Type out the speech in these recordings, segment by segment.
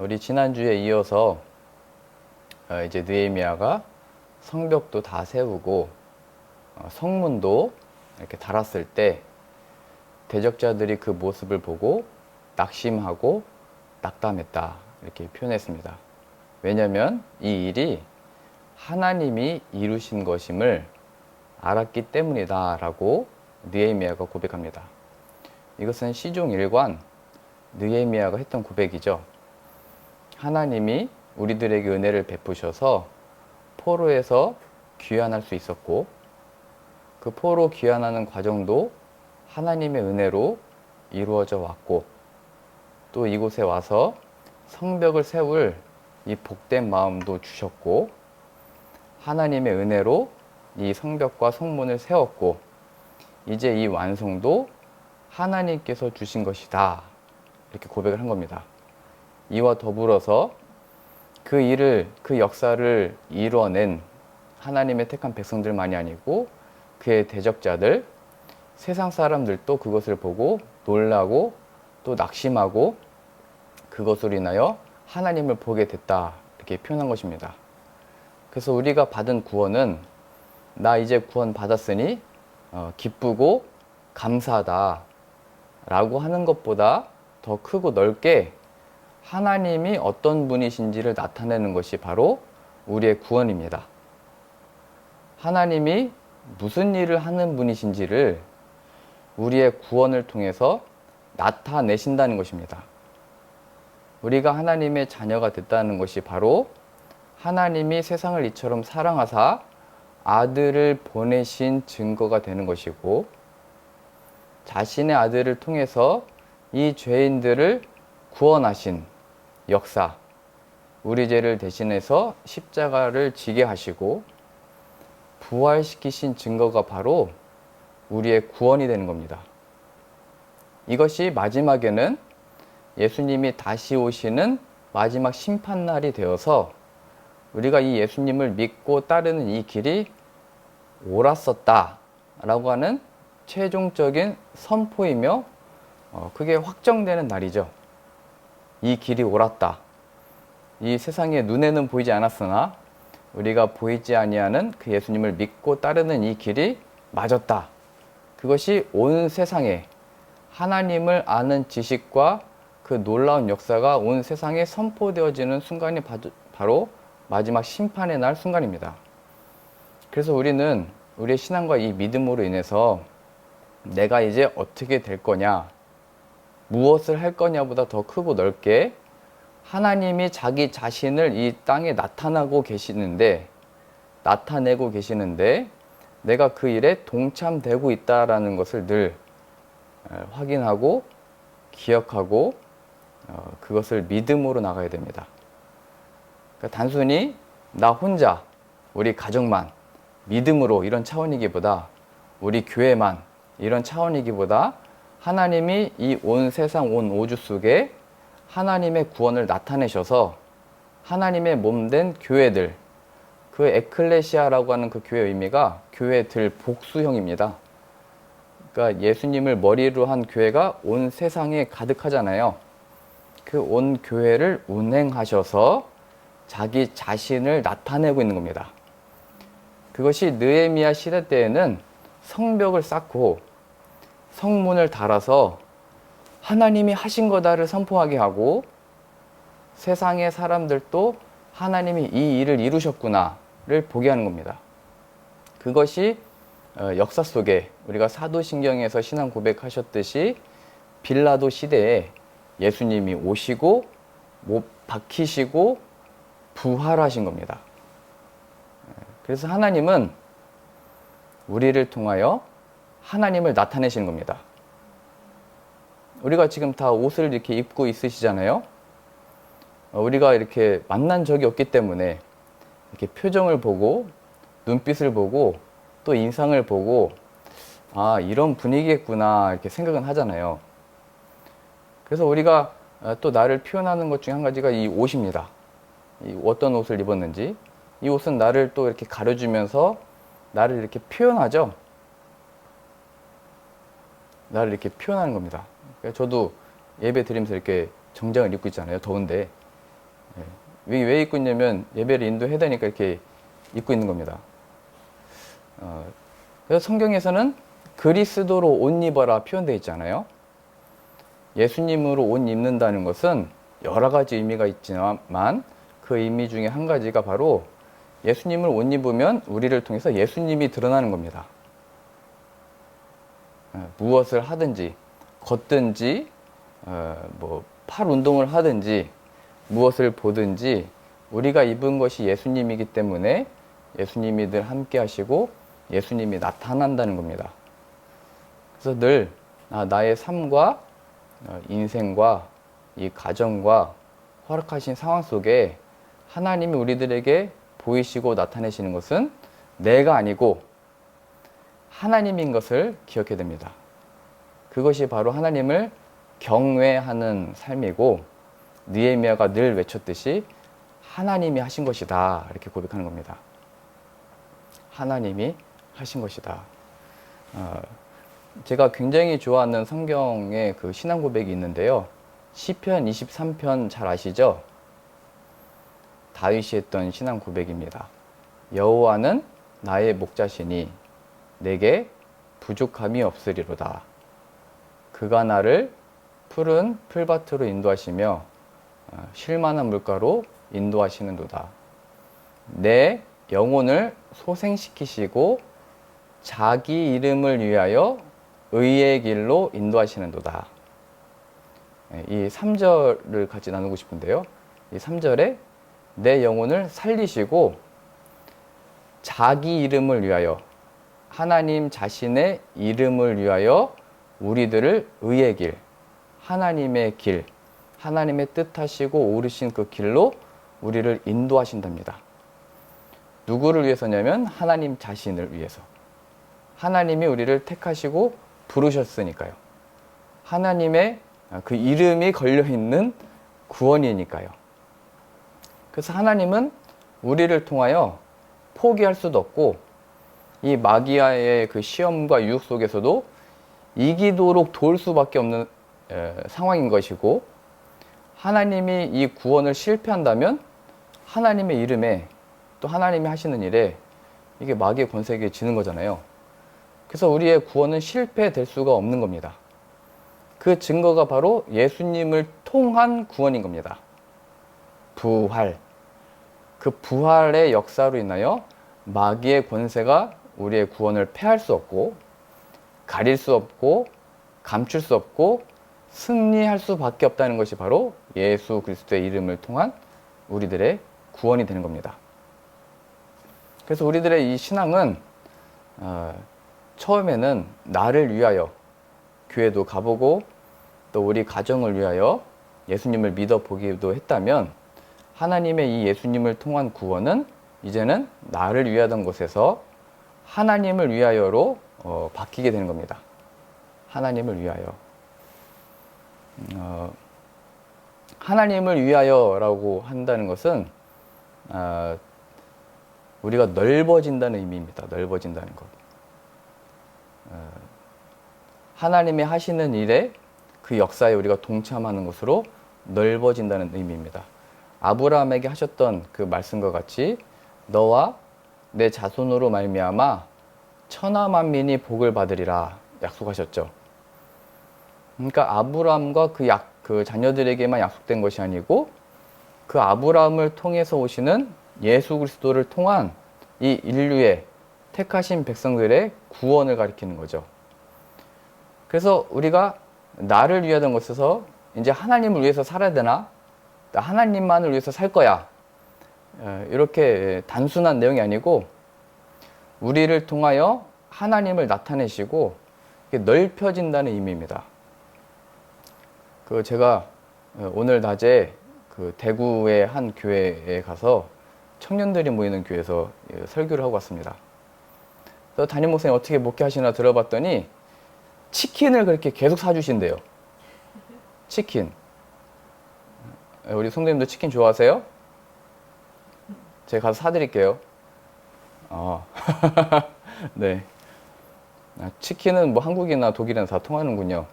우리 지난주에 이어서 이제 느헤미야가 성벽도 다 세우고 성문도 이렇게 달았을 때 대적자들이 그 모습을 보고 낙심하고 낙담했다 이렇게 표현했습니다. 왜냐하면 이 일이 하나님이 이루신 것임을 알았기 때문이다 라고 느헤미야가 고백합니다. 이것은 시종 1관 느헤미야가 했던 고백이죠. 하나님이 우리들에게 은혜를 베푸셔서 포로에서 귀환할 수 있었고, 그 포로 귀환하는 과정도 하나님의 은혜로 이루어져 왔고, 또 이곳에 와서 성벽을 세울 이 복된 마음도 주셨고, 하나님의 은혜로 이 성벽과 성문을 세웠고, 이제 이 완성도 하나님께서 주신 것이다 이렇게 고백을 한 겁니다. 이와 더불어서 그 일을, 그 역사를 이뤄낸 하나님의 택한 백성들만이 아니고 그의 대적자들, 세상 사람들도 그것을 보고 놀라고 또 낙심하고 그것으로 인하여 하나님을 보게 됐다 이렇게 표현한 것입니다. 그래서 우리가 받은 구원은 나 이제 구원 받았으니 기쁘고 감사하다 라고 하는 것보다 더 크고 넓게 하나님이 어떤 분이신지를 나타내는 것이 바로 우리의 구원입니다. 하나님이 무슨 일을 하는 분이신지를 우리의 구원을 통해서 나타내신다는 것입니다. 우리가 하나님의 자녀가 됐다는 것이 바로 하나님이 세상을 이처럼 사랑하사 아들을 보내신 증거가 되는 것이고, 자신의 아들을 통해서 이 죄인들을 구원하신 역사, 우리 죄를 대신해서 십자가를 지게 하시고 부활시키신 증거가 바로 우리의 구원이 되는 겁니다. 이것이 마지막에는 예수님이 다시 오시는 마지막 심판날이 되어서 우리가 이 예수님을 믿고 따르는 이 길이 옳았었다 라고 하는 최종적인 선포이며 그게 확정되는 날이죠. 이 길이 옳았다. 이 세상의 눈에는 보이지 않았으나 우리가 보이지 아니하는 그 예수님을 믿고 따르는 이 길이 맞았다. 그것이 온 세상에 하나님을 아는 지식과 그 놀라운 역사가 온 세상에 선포되어지는 순간이 바로 마지막 심판의 날 순간입니다. 그래서 우리는 우리의 신앙과 이 믿음으로 인해서 내가 이제 어떻게 될 거냐, 무엇을 할 거냐보다 더 크고 넓게 하나님이 자기 자신을 이 땅에 나타내고 계시는데 내가 그 일에 동참되고 있다라는 것을 늘 확인하고 기억하고 그것을 믿음으로 나가야 됩니다. 그러니까 단순히 나 혼자, 우리 가족만 믿음으로 이런 차원이기보다, 우리 교회만 이런 차원이기보다 하나님이 이 온 세상, 온 우주 속에 하나님의 구원을 나타내셔서 하나님의 몸된 교회들, 그 에클레시아라고 하는 그 교회의 의미가 교회들 복수형입니다. 그러니까 예수님을 머리로 한 교회가 온 세상에 가득하잖아요. 그 온 교회를 운행하셔서 자기 자신을 나타내고 있는 겁니다. 그것이 느헤미야 시대 때에는 성벽을 쌓고 성문을 달아서 하나님이 하신 거다를 선포하게 하고, 세상의 사람들도 하나님이 이 일을 이루셨구나를 보게 하는 겁니다. 그것이 역사 속에 우리가 사도신경에서 신앙 고백하셨듯이 빌라도 시대에 예수님이 오시고 못 박히시고 부활하신 겁니다. 그래서 하나님은 우리를 통하여 하나님을 나타내시는 겁니다. 우리가 지금 다 옷을 이렇게 입고 있으시잖아요. 우리가 이렇게 만난 적이 없기 때문에 이렇게 표정을 보고 눈빛을 보고 또 인상을 보고 이런 분위기겠구나 이렇게 생각은 하잖아요. 그래서 우리가 또 나를 표현하는 것 중에 한 가지가 이 옷입니다. 이 어떤 옷을 입었는지, 이 옷은 나를 또 이렇게 가려주면서 나를 이렇게 표현하죠. 나를 이렇게 표현하는 겁니다. 저도 예배 드리면서 이렇게 정장을 입고 있잖아요. 더운데 왜 입고 있냐면 예배를 인도해야 되니까 이렇게 입고 있는 겁니다. 그래서 성경에서는 그리스도로 옷 입어라 표현되어 있잖아요. 예수님으로 옷 입는다는 것은 여러 가지 의미가 있지만 그 의미 중에 한 가지가 바로 예수님을 옷 입으면 우리를 통해서 예수님이 드러나는 겁니다. 무엇을 하든지 걷든지 팔 운동을 하든지 무엇을 보든지 우리가 입은 것이 예수님이기 때문에 예수님이 늘 함께 하시고 예수님이 나타난다는 겁니다. 그래서 늘 나의 삶과 인생과 이 가정과 허락하신 상황 속에 하나님이 우리들에게 보이시고 나타내시는 것은 내가 아니고 하나님인 것을 기억해야 됩니다. 그것이 바로 하나님을 경외하는 삶이고 느헤미야가 늘 외쳤듯이 하나님이 하신 것이다 이렇게 고백하는 겁니다. 하나님이 하신 것이다. 제가 굉장히 좋아하는 성경의 그 신앙 고백이 있는데요. 시편 23편 잘 아시죠? 다윗이 했던 신앙 고백입니다. 여호와는 나의 목자시니 내게 부족함이 없으리로다. 그가 나를 푸른 풀밭으로 인도하시며 쉴 만한 물가로 인도하시는도다. 내 영혼을 소생시키시고 자기 이름을 위하여 의의 길로 인도하시는도다. 이 3절을 같이 나누고 싶은데요. 이 3절에 내 영혼을 살리시고 자기 이름을 위하여 하나님 자신의 이름을 위하여 우리들을 의의 길, 하나님의 길, 하나님의 뜻하시고 오르신 그 길로 우리를 인도하신답니다. 누구를 위해서냐면 하나님 자신을 위해서. 하나님이 우리를 택하시고 부르셨으니까요. 하나님의 그 이름이 걸려있는 구원이니까요. 그래서 하나님은 우리를 통하여 포기할 수도 없고 이 마귀아의 그 시험과 유혹 속에서도 이기도록 도울 수밖에 없는 상황인 것이고 하나님이 이 구원을 실패한다면 하나님의 이름에 또 하나님이 하시는 일에 이게 마귀의 권세에게 지는 거잖아요. 그래서 우리의 구원은 실패될 수가 없는 겁니다. 그 증거가 바로 예수님을 통한 구원인 겁니다. 부활. 그 부활의 역사로 인하여 마귀의 권세가 우리의 구원을 패할 수 없고 가릴 수 없고 감출 수 없고 승리할 수밖에 없다는 것이 바로 예수 그리스도의 이름을 통한 우리들의 구원이 되는 겁니다. 그래서 우리들의 이 신앙은 처음에는 나를 위하여 교회도 가보고 또 우리 가정을 위하여 예수님을 믿어보기도 했다면 하나님의 이 예수님을 통한 구원은 이제는 나를 위하던 곳에서 하나님을 위하여로 바뀌게 되는 겁니다. 하나님을 위하여. 하나님을 위하여라고 한다는 것은 우리가 넓어진다는 의미입니다. 넓어진다는 것. 하나님이 하시는 일에 그 역사에 우리가 동참하는 것으로 넓어진다는 의미입니다. 아브라함에게 하셨던 그 말씀과 같이 너와 내 자손으로 말미암아 천하 만민이 복을 받으리라 약속하셨죠. 그러니까 아브라함과 그 자녀들에게만 약속된 것이 아니고 그 아브라함을 통해서 오시는 예수 그리스도를 통한 이 인류의 택하신 백성들의 구원을 가리키는 거죠. 그래서 우리가 나를 위하던 것에서 이제 하나님을 위해서 살아야 되나? 하나님만을 위해서 살 거야. 이렇게 단순한 내용이 아니고 우리를 통하여 하나님을 나타내시고 넓혀진다는 의미입니다. 제가 오늘 낮에 그 대구의 한 교회에 가서 청년들이 모이는 교회에서 설교를 하고 왔습니다. 그래서 담임 목사님 어떻게 목회하시나 들어봤더니 치킨을 그렇게 계속 사주신대요. 치킨. 우리 성도님도 치킨 좋아하세요? 제가 가서 사드릴게요. 네. 치킨은 뭐 한국이나 독일이나 다 통하는군요.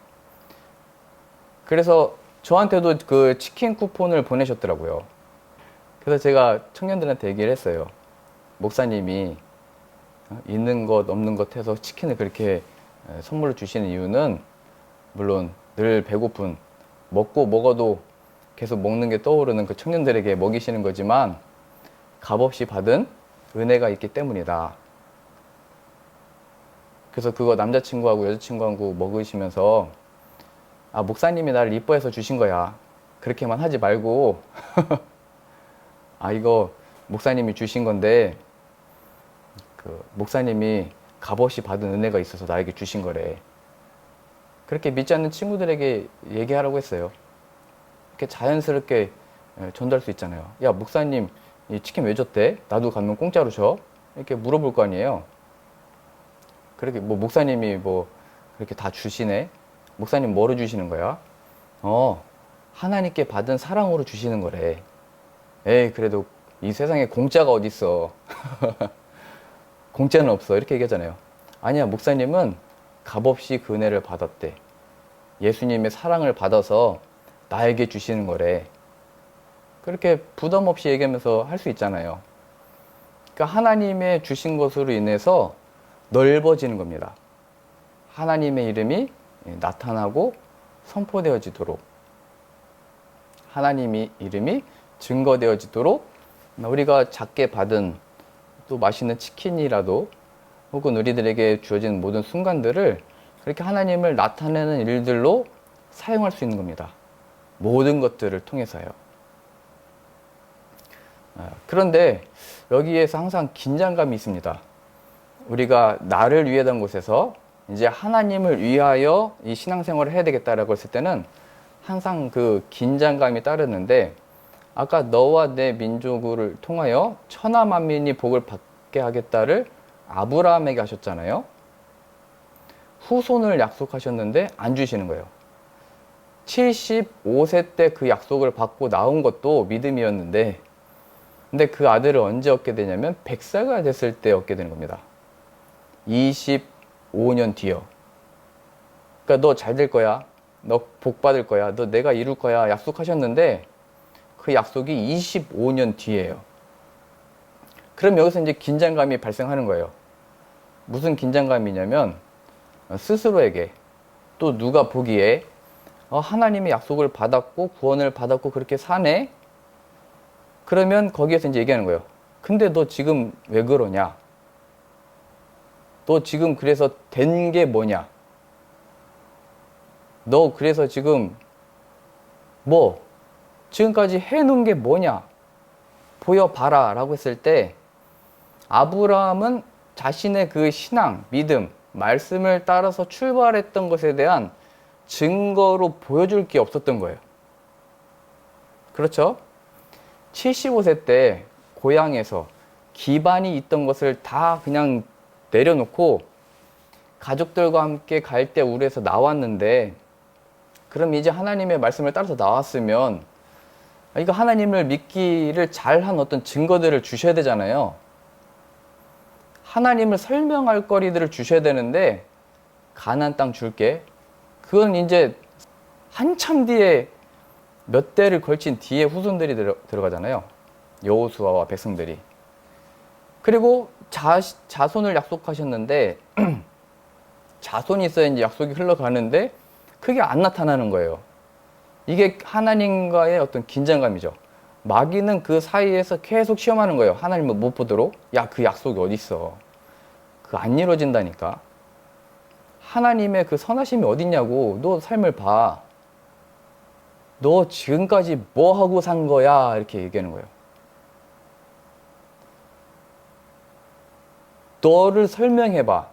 그래서 저한테도 그 치킨 쿠폰을 보내셨더라고요. 그래서 제가 청년들한테 얘기를 했어요. 목사님이 있는 것 없는 것 해서 치킨을 그렇게 선물로 주시는 이유는 물론 늘 배고픈 먹고 먹어도 계속 먹는 게 떠오르는 그 청년들에게 먹이시는 거지만 값없이 받은 은혜가 있기 때문이다. 그래서 그거 남자친구하고 여자친구하고 먹으시면서 아, 목사님이 나를 이뻐해서 주신 거야. 그렇게만 하지 말고 아, 이거 목사님이 주신 건데 그 목사님이 값없이 받은 은혜가 있어서 나에게 주신 거래. 그렇게 믿지 않는 친구들에게 얘기하라고 했어요. 이렇게 자연스럽게 전달 수 있잖아요. 야, 목사님 이 치킨 왜 줬대? 나도 가면 공짜로 줘? 이렇게 물어볼 거 아니에요. 그렇게 뭐 목사님이 뭐 그렇게 다 주시네? 목사님 뭐로 주시는 거야? 하나님께 받은 사랑으로 주시는 거래. 에이, 그래도 이 세상에 공짜가 어딨어. 공짜는 없어. 이렇게 얘기하잖아요. 아니야, 목사님은 값없이 그 은혜를 받았대. 예수님의 사랑을 받아서 나에게 주시는 거래. 그렇게 부담 없이 얘기하면서 할 수 있잖아요. 그러니까 하나님의 주신 것으로 인해서 넓어지는 겁니다. 하나님의 이름이 나타나고 선포되어지도록, 하나님의 이름이 증거되어지도록 우리가 작게 받은 또 맛있는 치킨이라도 혹은 우리들에게 주어진 모든 순간들을 그렇게 하나님을 나타내는 일들로 사용할 수 있는 겁니다. 모든 것들을 통해서요. 그런데 여기에서 항상 긴장감이 있습니다. 우리가 나를 위하던 곳에서 이제 하나님을 위하여 이 신앙생활을 해야 되겠다라고 했을 때는 항상 그 긴장감이 따르는데, 아까 너와 내 민족을 통하여 천하 만민이 복을 받게 하겠다를 아브라함에게 하셨잖아요. 후손을 약속하셨는데 안 주시는 거예요. 75세 때 그 약속을 받고 나온 것도 믿음이었는데, 근데 그 아들을 언제 얻게 되냐면 100세가 됐을 때 얻게 되는 겁니다. 25년 뒤요. 그러니까 너 잘 될 거야. 너 복 받을 거야. 너 내가 이룰 거야. 약속하셨는데 그 약속이 25년 뒤예요. 그럼 여기서 이제 긴장감이 발생하는 거예요. 무슨 긴장감이냐면 스스로에게 또 누가 보기에 하나님의 약속을 받았고 구원을 받았고 그렇게 사네? 그러면 거기에서 이제 얘기하는 거예요. 근데 너 지금 왜 그러냐? 너 지금 그래서 된 게 뭐냐? 너 그래서 지금 뭐 지금까지 해놓은 게 뭐냐? 보여봐라 라고 했을 때 아브라함은 자신의 그 신앙, 믿음, 말씀을 따라서 출발했던 것에 대한 증거로 보여줄 게 없었던 거예요. 그렇죠? 75세 때 고향에서 기반이 있던 것을 다 그냥 내려놓고 가족들과 함께 갈대 우르에서 나왔는데, 그럼 이제 하나님의 말씀을 따라서 나왔으면 이거 하나님을 믿기를 잘한 어떤 증거들을 주셔야 되잖아요. 하나님을 설명할 거리들을 주셔야 되는데 가나안 땅 줄게. 그건 이제 한참 뒤에 몇 대를 걸친 뒤에 후손들이 들어가잖아요. 여호수아와 백성들이. 그리고 자손을 약속하셨는데 자손이 있어야 이제 약속이 흘러가는데 그게 안 나타나는 거예요. 이게 하나님과의 어떤 긴장감이죠. 마귀는 그 사이에서 계속 시험하는 거예요. 하나님을 못 보도록. 야, 그 약속이 어디 있어? 그거 안 이루어진다니까. 하나님의 그 선하심이 어딨냐고. 너 삶을 봐. 너 지금까지 뭐 하고 산 거야? 이렇게 얘기하는 거예요. 너를 설명해봐.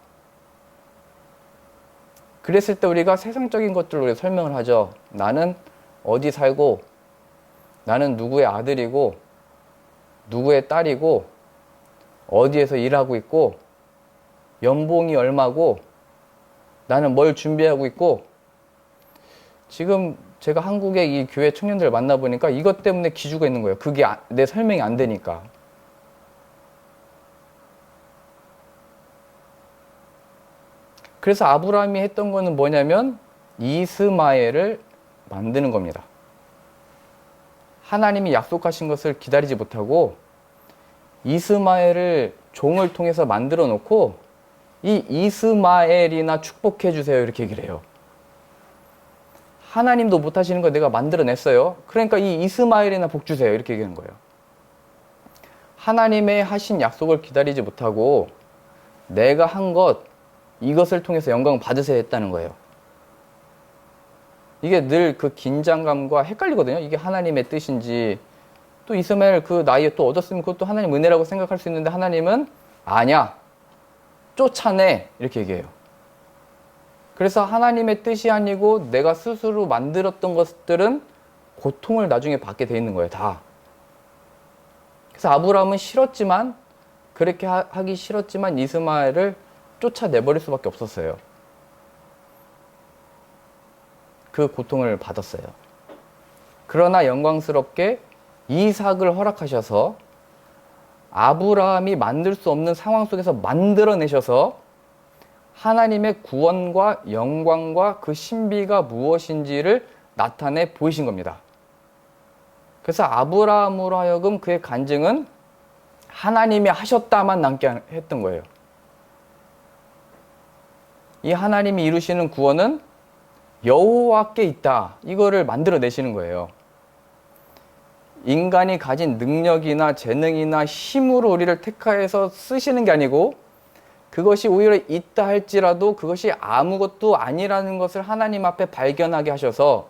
그랬을 때 우리가 세상적인 것들로 설명을 하죠. 나는 어디 살고, 나는 누구의 아들이고, 누구의 딸이고, 어디에서 일하고 있고, 연봉이 얼마고, 나는 뭘 준비하고 있고. 지금 제가 한국의 이 교회 청년들을 만나보니까 이것 때문에 기죽어 있는 거예요. 그게 내 설명이 안 되니까. 그래서 아브라함이 했던 거는 뭐냐면 이스마엘을 만드는 겁니다. 하나님이 약속하신 것을 기다리지 못하고 이스마엘을 종을 통해서 만들어 놓고 이 이스마엘이나 축복해 주세요 이렇게 얘기를 해요. 하나님도 못하시는 거 내가 만들어냈어요. 그러니까 이 이스마엘이나 복 주세요 이렇게 얘기하는 거예요. 하나님의 하신 약속을 기다리지 못하고 내가 한 것, 이것을 통해서 영광을 받으세요 했다는 거예요. 이게 늘 그 긴장감과 헷갈리거든요. 이게 하나님의 뜻인지, 또 이스마엘 그 나이에 또 얻었으면 그것도 하나님 은혜라고 생각할 수 있는데 하나님은 아니야, 쫓아내 이렇게 얘기해요. 그래서 하나님의 뜻이 아니고 내가 스스로 만들었던 것들은 고통을 나중에 받게 돼 있는 거예요, 다. 그래서 아브라함은 싫었지만, 그렇게 하기 싫었지만 이스마엘을 쫓아내버릴 수밖에 없었어요. 그 고통을 받았어요. 그러나 영광스럽게 이삭을 허락하셔서 아브라함이 만들 수 없는 상황 속에서 만들어내셔서 하나님의 구원과 영광과 그 신비가 무엇인지를 나타내 보이신 겁니다. 그래서 아브라함으로 하여금 그의 간증은 하나님이 하셨다만 남게 했던 거예요. 이 하나님이 이루시는 구원은 여호와께 있다, 이거를 만들어내시는 거예요. 인간이 가진 능력이나 재능이나 힘으로 우리를 택하여서 쓰시는 게 아니고, 그것이 오히려 있다 할지라도 그것이 아무것도 아니라는 것을 하나님 앞에 발견하게 하셔서,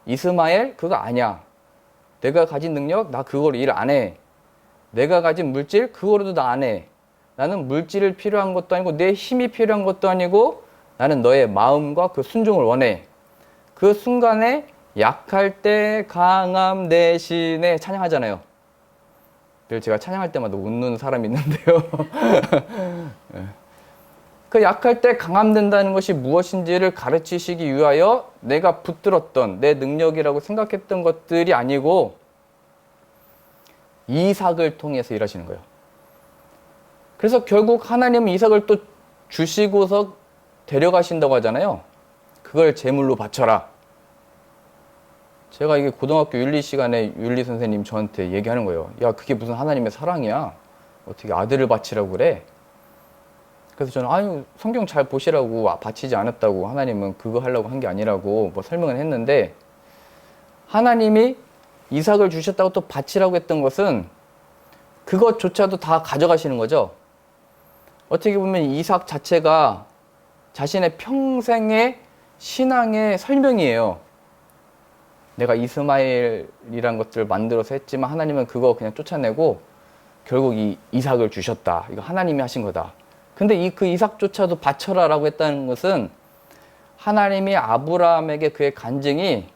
이스마엘 그거 아니야, 내가 가진 능력 나 그거로 일 안 해, 내가 가진 물질 그거로도 나 안 해, 나는 물질을 필요한 것도 아니고 내 힘이 필요한 것도 아니고 나는 너의 마음과 그 순종을 원해. 그 순간에 약할 때 강함 대신에 찬양하잖아요. 늘 제가 찬양할 때마다 웃는 사람이 있는데요. 그 약할 때 강함된다는 것이 무엇인지를 가르치시기 위하여 내가 붙들었던 내 능력이라고 생각했던 것들이 아니고 이삭을 통해서 일하시는 거예요. 그래서 결국 하나님은 이삭을 또 주시고서 데려가신다고 하잖아요. 그걸 제물로 바쳐라. 제가 이게 고등학교 윤리 시간에 윤리 선생님 저한테 얘기하는 거예요. 야, 그게 무슨 하나님의 사랑이야? 어떻게 아들을 바치라고 그래? 그래서 저는 아유, 성경 잘 보시라고, 바치지 않았다고, 하나님은 그거 하려고 한 게 아니라고 뭐 설명을 했는데, 하나님이 이삭을 주셨다고 또 바치라고 했던 것은 그것조차도 다 가져가시는 거죠. 어떻게 보면 이삭 자체가 자신의 평생의 신앙의 설명이에요. 내가 이스마엘이란 것들을 만들어서 했지만 하나님은 그거 그냥 쫓아내고 결국 이 이삭을 주셨다. 이거 하나님이 하신 거다. 근데 그 이삭조차도 바쳐라라고 했다는 것은 하나님이 아브라함에게 그의 간증이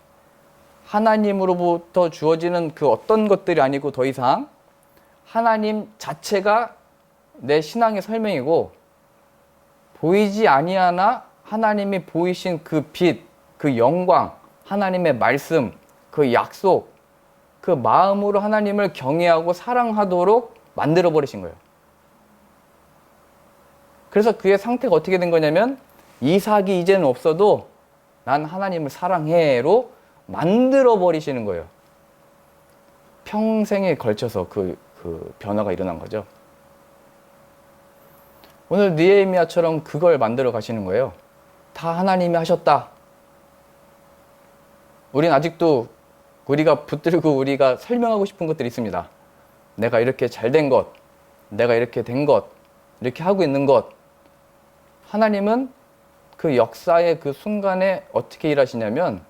하나님으로부터 주어지는 그 어떤 것들이 아니고 더 이상 하나님 자체가 내 신앙의 설명이고, 보이지 아니하나 하나님이 보이신 그 빛, 그 영광, 하나님의 말씀, 그 약속, 그 마음으로 하나님을 경외하고 사랑하도록 만들어버리신 거예요. 그래서 그의 상태가 어떻게 된 거냐면, 이삭이 이제는 없어도 난 하나님을 사랑해로 만들어버리시는 거예요. 평생에 걸쳐서 그 변화가 일어난 거죠. 오늘 느헤미야처럼 그걸 만들어 가시는 거예요. 다 하나님이 하셨다. 우린 아직도 우리가 붙들고 우리가 설명하고 싶은 것들이 있습니다. 내가 이렇게 잘된 것, 내가 이렇게 된 것, 이렇게 하고 있는 것. 하나님은 그 역사의 그 순간에 어떻게 일하시냐면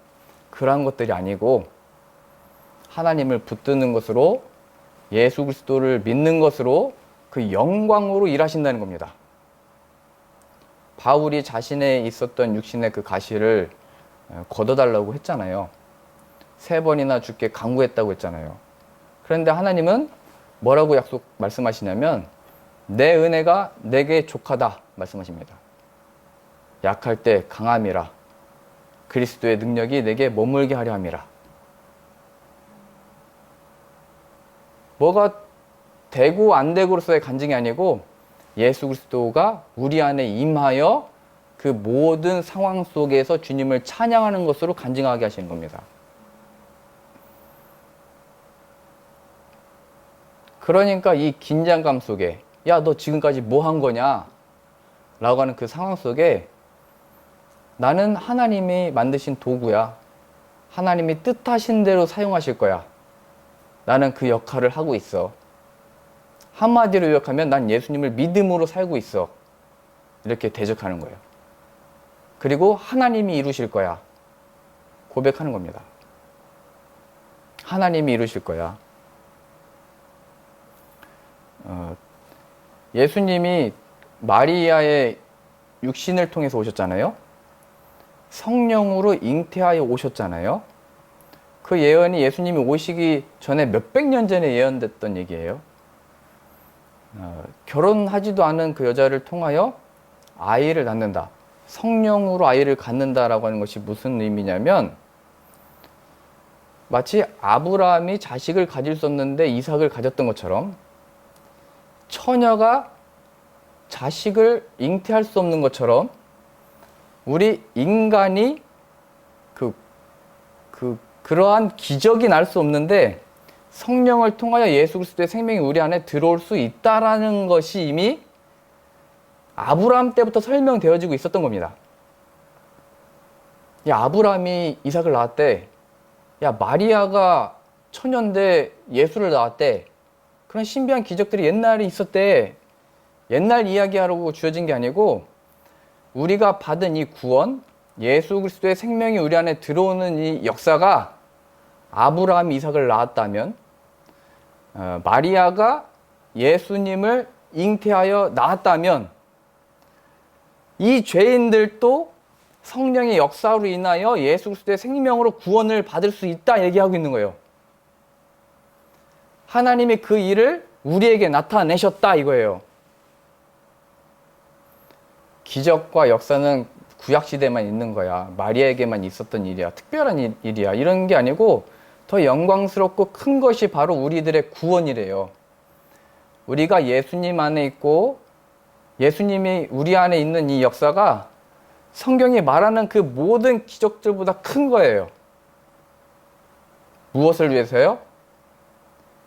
그러한 것들이 아니고 하나님을 붙드는 것으로, 예수 그리스도를 믿는 것으로 그 영광으로 일하신다는 겁니다. 바울이 자신에 있었던 육신의 그 가시를 걷어달라고 했잖아요. 3번이나 주께 간구했다고 했잖아요. 그런데 하나님은 뭐라고 말씀하시냐면 내 은혜가 내게 족하다 말씀하십니다. 약할 때 강함이라, 그리스도의 능력이 내게 머물게 하려 함이라. 뭐가 되고 안 되고로서의 간증이 아니고 예수 그리스도가 우리 안에 임하여 그 모든 상황 속에서 주님을 찬양하는 것으로 간증하게 하시는 겁니다. 그러니까 이 긴장감 속에, 야, 너 지금까지 뭐 한 거냐? 라고 하는 그 상황 속에 나는 하나님이 만드신 도구야. 하나님이 뜻하신 대로 사용하실 거야. 나는 그 역할을 하고 있어. 한마디로 요약하면 난 예수님을 믿음으로 살고 있어. 이렇게 대적하는 거예요. 그리고 하나님이 이루실 거야. 고백하는 겁니다. 하나님이 이루실 거야. 예수님이 마리아의 육신을 통해서 오셨잖아요. 성령으로 잉태하여 오셨잖아요. 그 예언이 예수님이 오시기 전에 몇백 년 전에 예언됐던 얘기예요. 결혼하지도 않은 그 여자를 통하여 아이를 낳는다. 성령으로 아이를 갖는다라고 하는 것이 무슨 의미냐면 마치 아브라함이 자식을 가질 수 없는데 이삭을 가졌던 것처럼 처녀가 자식을 잉태할 수 없는 것처럼 우리 인간이 그러한 기적이 날 수 없는데 성령을 통하여 예수 그리스도의 생명이 우리 안에 들어올 수 있다라는 것이 이미 아브라함 때부터 설명되어지고 있었던 겁니다. 야, 아브라함이 이삭을 낳았대. 야, 마리아가 처녀인데 예수를 낳았대. 그런 신비한 기적들이 옛날에 있었대. 옛날 이야기하라고 주어진 게 아니고 우리가 받은 이 구원, 예수 그리스도의 생명이 우리 안에 들어오는 이 역사가 아브라함이 이삭을 낳았다면 마리아가 예수님을 잉태하여 낳았다면 이 죄인들도 성령의 역사로 인하여 예수 그리스도의 생명으로 구원을 받을 수 있다 얘기하고 있는 거예요. 하나님이 그 일을 우리에게 나타내셨다 이거예요. 기적과 역사는 구약시대만 있는 거야. 마리아에게만 있었던 일이야. 특별한 일이야. 이런 게 아니고 더 영광스럽고 큰 것이 바로 우리들의 구원이래요. 우리가 예수님 안에 있고 예수님이 우리 안에 있는 이 역사가 성경이 말하는 그 모든 기적들보다 큰 거예요. 무엇을 위해서요?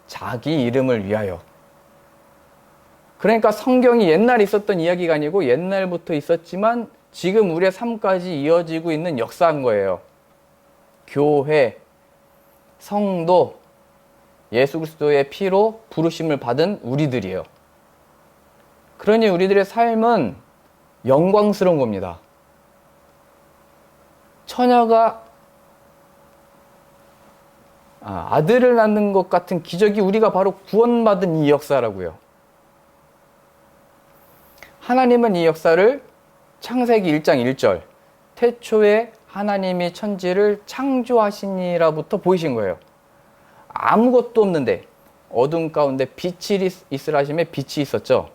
자기 이름을 위하여. 그러니까 성경이 옛날에 있었던 이야기가 아니고 옛날부터 있었지만 지금 우리의 삶까지 이어지고 있는 역사인 거예요. 교회, 성도, 예수 그리스도의 피로 부르심을 받은 우리들이에요. 그러니 우리들의 삶은 영광스러운 겁니다. 처녀가 아들을 낳는 것 같은 기적이 우리가 바로 구원받은 이 역사라고요. 하나님은 이 역사를 창세기 1장 1절 태초에 하나님이 천지를 창조하시니라부터 보이신 거예요. 아무것도 없는데 어둠 가운데 빛이 있으라 하심에 빛이 있었죠.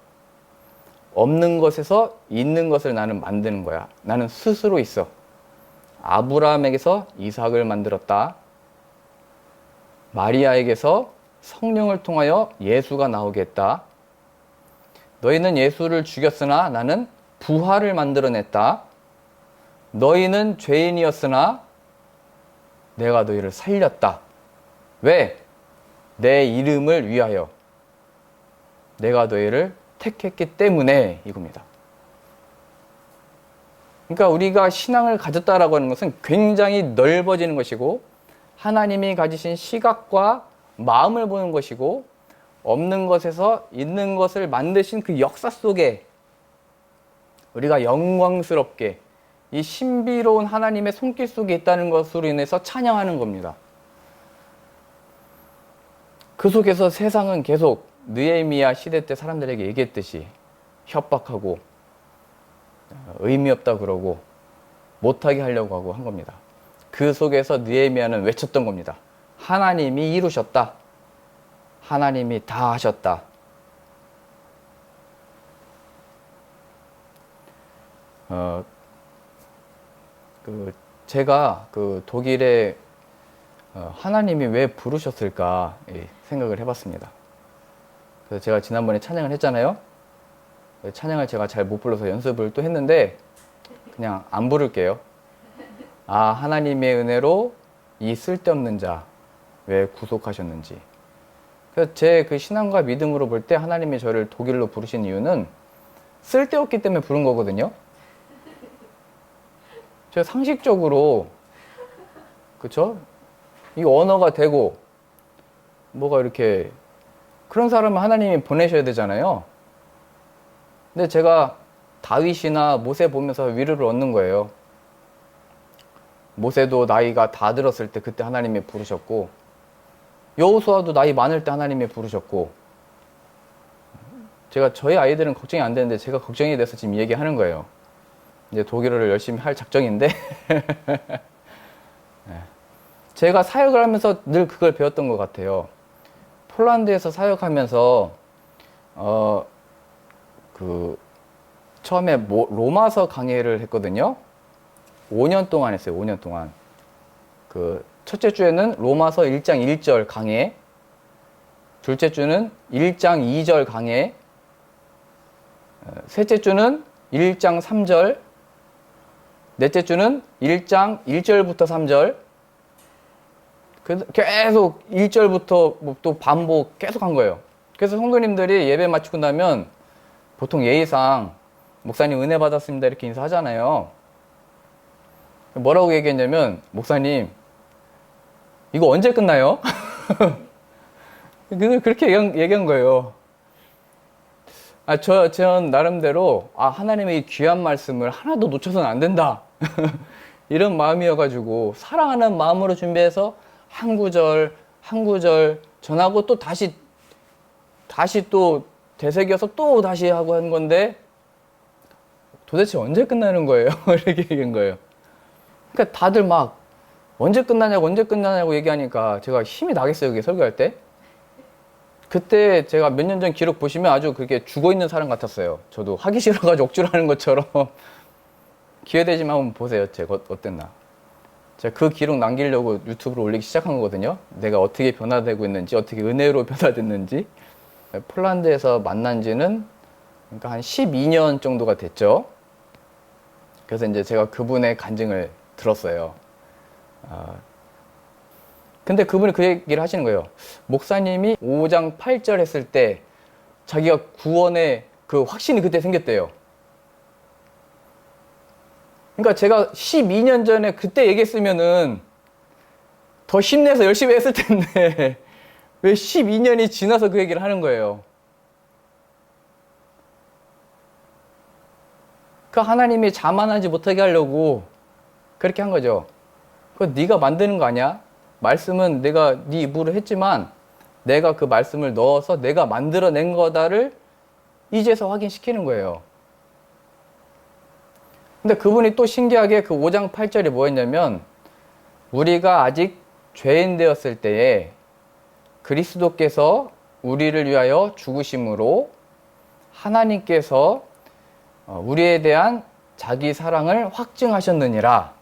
없는 것에서 있는 것을 나는 만드는 거야. 나는 스스로 있어. 아브라함에게서 이삭을 만들었다. 마리아에게서 성령을 통하여 예수가 나오게 했다. 너희는 예수를 죽였으나 나는 부활을 만들어냈다. 너희는 죄인이었으나 내가 너희를 살렸다. 왜? 내 이름을 위하여. 내가 너희를 택했기 때문에 이겁니다. 그러니까 우리가 신앙을 가졌다라고 하는 것은 굉장히 넓어지는 것이고 하나님이 가지신 시각과 마음을 보는 것이고 없는 것에서 있는 것을 만드신 그 역사 속에 우리가 영광스럽게 이 신비로운 하나님의 손길 속에 있다는 것으로 인해서 찬양하는 겁니다. 그 속에서 세상은 계속 느헤미야 시대 때 사람들에게 얘기했듯이 협박하고 의미 없다 그러고 못하게 하려고 하고 한 겁니다. 그 속에서 느헤미야는 외쳤던 겁니다. 하나님이 이루셨다. 하나님이 다 하셨다. 제가 독일에 하나님이 왜 부르셨을까 생각을 해봤습니다. 그래서 제가 지난번에 찬양을 했잖아요. 찬양을 제가 잘 못 불러서 연습을 또 했는데 그냥 안 부를게요. 하나님의 은혜로 이 쓸데없는 자 왜 구속하셨는지. 그래서 제 그 신앙과 믿음으로 볼 때 하나님이 저를 독일로 부르신 이유는 쓸데없기 때문에 부른 거거든요. 제가 상식적으로, 그쵸? 이 언어가 되고, 뭐가 이렇게, 그런 사람을 하나님이 보내셔야 되잖아요. 근데 제가 다윗이나 모세 보면서 위로를 얻는 거예요. 모세도 나이가 다 들었을 때 그때 하나님이 부르셨고, 여호수아도 나이 많을 때 하나님이 부르셨고, 제가 저희 아이들은 걱정이 안 되는데 제가 걱정이 돼서 지금 얘기하는 거예요. 이제 독일어를 열심히 할 작정인데 제가 사역을 하면서 늘 그걸 배웠던 것 같아요. 폴란드에서 사역하면서 처음에 로마서 강의를 했거든요. 5년 동안 했어요. 5년 동안. 첫째 주에는 로마서 1장 1절 강해, 둘째 주는 1장 2절 강해, 셋째 주는 1장 3절, 넷째 주는 1장 1절부터 3절, 계속 1절부터 또 반복 계속 한 거예요. 그래서 성도님들이 예배 마치고 나면 보통 예의상 목사님 은혜 받았습니다 이렇게 인사하잖아요. 뭐라고 얘기했냐면, 목사님 이거 언제 끝나요? 그렇게 얘기한 거예요. 전 나름대로 하나님의 이 귀한 말씀을 하나도 놓쳐서는 안 된다 이런 마음이어가지고 사랑하는 마음으로 준비해서 한 구절 한 구절 전하고 또 다시 또 되새겨서 또 다시 하고 한 건데 도대체 언제 끝나는 거예요? 이렇게 얘기한 거예요. 그러니까 다들 막 언제 끝나냐고 얘기하니까 제가 힘이 나겠어요, 그게 설교할 때. 그때 제가 몇 년 전 기록 보시면 아주 그게 죽어있는 사람 같았어요. 저도 하기 싫어가지고 억지로 하는 것처럼. 기회 되시면 한번 보세요. 제가 어땠나. 제가 그 기록 남기려고 유튜브로 올리기 시작한 거거든요. 내가 어떻게 변화되고 있는지, 어떻게 은혜로 변화됐는지. 폴란드에서 만난 지는 그러니까 한 12년 정도가 됐죠. 그래서 이제 제가 그분의 간증을 들었어요. 근데 그분이 그 얘기를 하시는 거예요. 목사님이 5장 8절 했을 때 자기가 구원의 그 확신이 그때 생겼대요. 그러니까 제가 12년 전에 그때 얘기했으면은 더 힘내서 열심히 했을 텐데 왜 12년이 지나서 그 얘기를 하는 거예요. 그 하나님이 자만하지 못하게 하려고 그렇게 한 거죠. 그거 네가 만드는 거 아니야? 말씀은 내가 네 입으로 했지만 내가 그 말씀을 넣어서 내가 만들어낸 거다를 이제서 확인시키는 거예요. 근데 그분이 또 신기하게 그 5장 8절이 뭐였냐면, 우리가 아직 죄인 되었을 때에 그리스도께서 우리를 위하여 죽으심으로 하나님께서 우리에 대한 자기 사랑을 확증하셨느니라.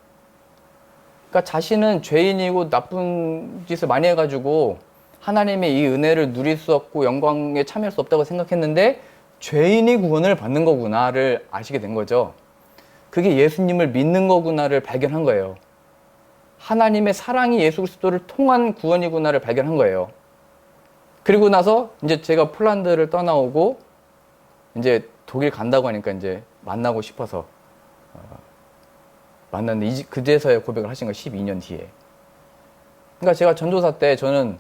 그러니까 자신은 죄인이고 나쁜 짓을 많이 해가지고 하나님의 이 은혜를 누릴 수 없고 영광에 참여할 수 없다고 생각했는데 죄인이 구원을 받는 거구나를 아시게 된 거죠. 그게 예수님을 믿는 거구나를 발견한 거예요. 하나님의 사랑이 예수 그리스도를 통한 구원이구나를 발견한 거예요. 그리고 나서 이제 제가 폴란드를 떠나오고 이제 독일 간다고 하니까 이제 만나고 싶어서 만났는데 그제서야 고백을 하신 거 12년 뒤에. 그러니까 제가 전도사 때 저는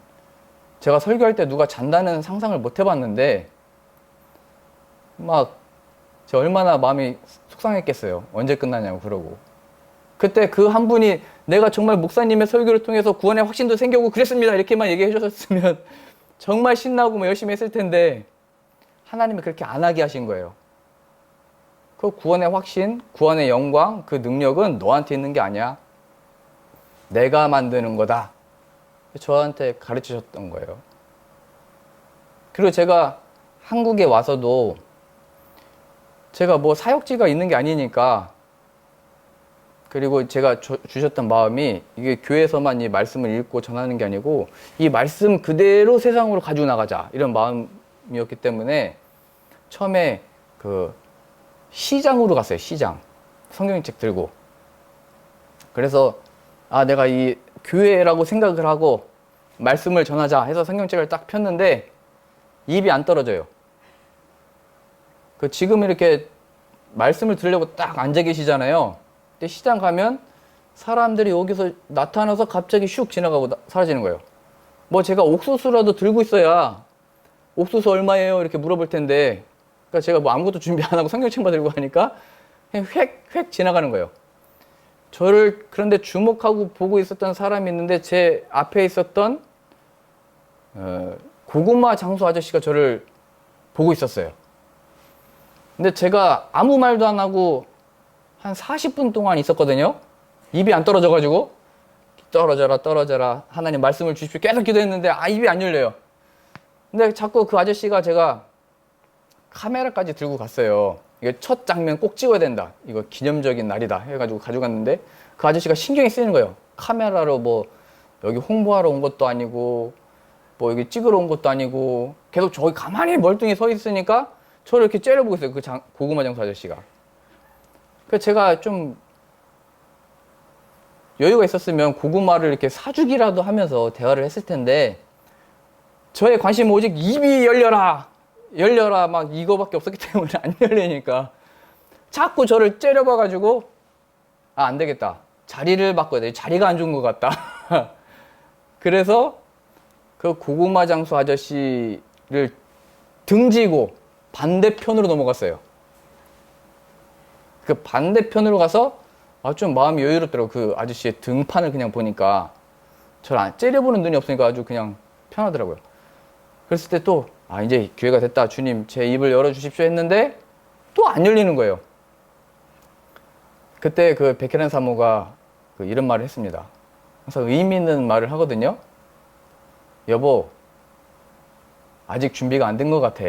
제가 설교할 때 누가 잔다는 상상을 못 해봤는데 막 제가 얼마나 마음이 속상했겠어요. 언제 끝나냐고 그러고. 그때 그 한 분이 내가 정말 목사님의 설교를 통해서 구원의 확신도 생기고 그랬습니다 이렇게만 얘기해 주셨으면 정말 신나고 열심히 했을 텐데 하나님이 그렇게 안 하게 하신 거예요. 그 구원의 확신, 구원의 영광, 그 능력은 너한테 있는 게 아니야. 내가 만드는 거다. 저한테 가르치셨던 거예요. 그리고 제가 한국에 와서도 제가 뭐 사역지가 있는 게 아니니까, 그리고 제가 주셨던 마음이 이게 교회에서만 이 말씀을 읽고 전하는 게 아니고 이 말씀 그대로 세상으로 가지고 나가자 이런 마음이었기 때문에 처음에 그 시장으로 갔어요. 시장. 성경책 들고. 그래서 내가 이 교회라고 생각을 하고 말씀을 전하자 해서 성경책을 딱 폈는데 입이 안 떨어져요. 그 지금 이렇게 말씀을 들으려고 딱 앉아 계시잖아요. 근데 시장 가면 사람들이 여기서 나타나서 갑자기 슉 지나가고 사라지는 거예요. 뭐 제가 옥수수라도 들고 있어야 옥수수 얼마예요? 이렇게 물어볼 텐데, 그러니까 제가 뭐 아무것도 준비 안 하고 성경책만 들고 하니까 그냥 휙 지나가는 거예요. 저를 그런데 주목하고 보고 있었던 사람이 있는데 제 앞에 있었던 고구마 장수 아저씨가 저를 보고 있었어요. 근데 제가 아무 말도 안 하고 한 40분 동안 있었거든요. 입이 안 떨어져가지고 떨어져라 하나님 말씀을 주십시오 계속 기도했는데 입이 안 열려요. 근데 자꾸 그 아저씨가 제가 카메라까지 들고 갔어요. 이거 첫 장면 꼭 찍어야 된다, 이거 기념적인 날이다 해가지고 가져갔는데 그 아저씨가 신경이 쓰이는 거예요. 카메라로 뭐 여기 홍보하러 온 것도 아니고 뭐 여기 찍으러 온 것도 아니고 계속 저기 가만히 멀뚱히 서 있으니까 저를 이렇게 째려보고 있어요, 그 고구마 장수 아저씨가. 그래서 제가 좀 여유가 있었으면 고구마를 이렇게 사주기라도 하면서 대화를 했을 텐데 저의 관심은 오직 입이 열려라 막 이거밖에 없었기 때문에 안 열리니까 자꾸 저를 째려봐가지고 안 되겠다, 자리를 바꿔야 돼, 자리가 안 좋은 것 같다. 그래서 그 고구마 장수 아저씨를 등지고 반대편으로 넘어갔어요. 그 반대편으로 가서 좀 마음이 여유롭더라고요. 그 아저씨의 등판을 그냥 보니까 저를 째려보는 눈이 없으니까 아주 그냥 편하더라고요. 그랬을 때 또 이제 기회가 됐다, 주님 제 입을 열어주십시오 했는데 또 안 열리는 거예요. 그때 그 백혜란 사모가 이런 말을 했습니다. 항상 의미 있는 말을 하거든요. 여보, 아직 준비가 안 된 것 같아.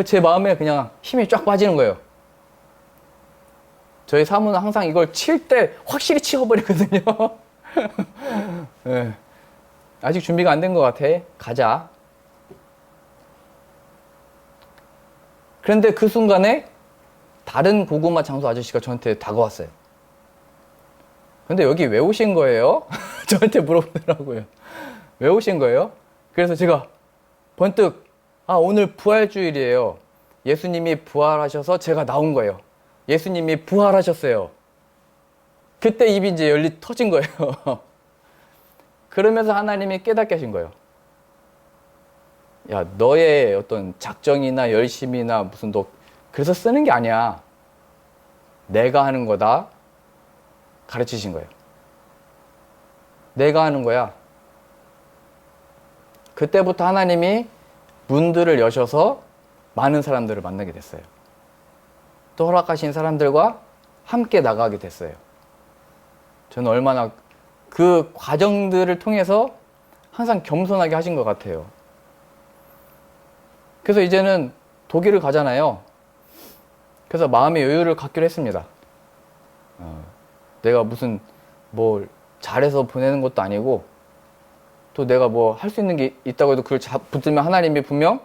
제 마음에 그냥 힘이 쫙 빠지는 거예요. 저희 사모는 항상 이걸 칠 때 확실히 치워버리거든요. 네. 아직 준비가 안 된 것 같아, 가자. 그런데 그 순간에 다른 고구마 장수 아저씨가 저한테 다가왔어요. 근데 여기 왜 오신 거예요? 저한테 물어보더라고요. 왜 오신 거예요? 그래서 제가 번뜩 오늘 부활주일이에요. 예수님이 부활하셔서 제가 나온 거예요. 예수님이 부활하셨어요. 그때 입이 이제 터진 거예요. 그러면서 하나님이 깨닫게 하신 거예요. 야, 너의 어떤 작정이나 열심이나 무슨 너 그래서 쓰는 게 아니야. 내가 하는 거다. 가르치신 거예요. 내가 하는 거야. 그때부터 하나님이 문들을 여셔서 많은 사람들을 만나게 됐어요. 또 허락하신 사람들과 함께 나가게 됐어요. 저는 얼마나 그 과정들을 통해서 항상 겸손하게 하신 것 같아요. 그래서 이제는 독일을 가잖아요. 그래서 마음의 여유를 갖기로 했습니다. 내가 무슨 뭘 잘해서 보내는 것도 아니고 또 내가 뭐 할 수 있는 게 있다고 해도 그걸 붙들면 하나님이 분명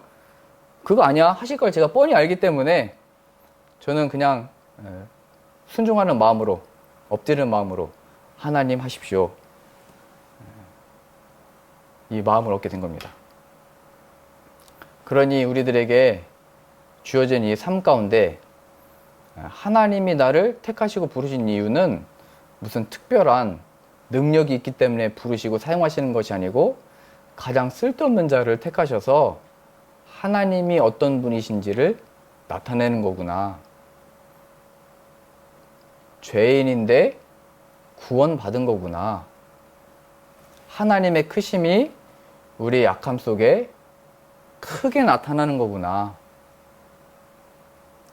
그거 아니야 하실 걸 제가 뻔히 알기 때문에 저는 그냥 순종하는 마음으로, 엎드리는 마음으로 하나님 하십시오, 이 마음을 얻게 된 겁니다. 그러니 우리들에게 주어진 이 삶 가운데 하나님이 나를 택하시고 부르신 이유는 무슨 특별한 능력이 있기 때문에 부르시고 사용하시는 것이 아니고 가장 쓸데없는 자를 택하셔서 하나님이 어떤 분이신지를 나타내는 거구나. 죄인인데 구원받은 거구나. 하나님의 크심이 우리의 약함 속에 크게 나타나는 거구나.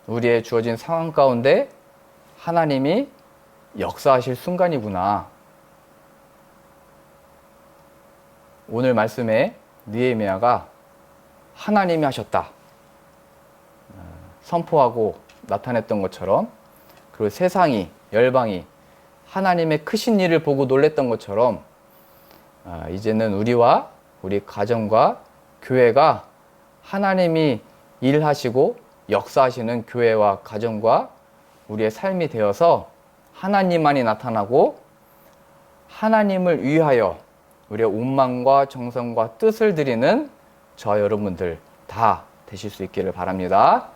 우리의 주어진 상황 가운데 하나님이 역사하실 순간이구나. 오늘 말씀에 느헤미야가 하나님이 하셨다 선포하고 나타냈던 것처럼, 그리고 세상이, 열방이 하나님의 크신 일을 보고 놀랬던 것처럼 이제는 우리와 우리 가정과 교회가 하나님이 일하시고 역사하시는 교회와 가정과 우리의 삶이 되어서 하나님만이 나타나고 하나님을 위하여 우리의 온 마음과 정성과 뜻을 드리는 저와 여러분들 다 되실 수 있기를 바랍니다.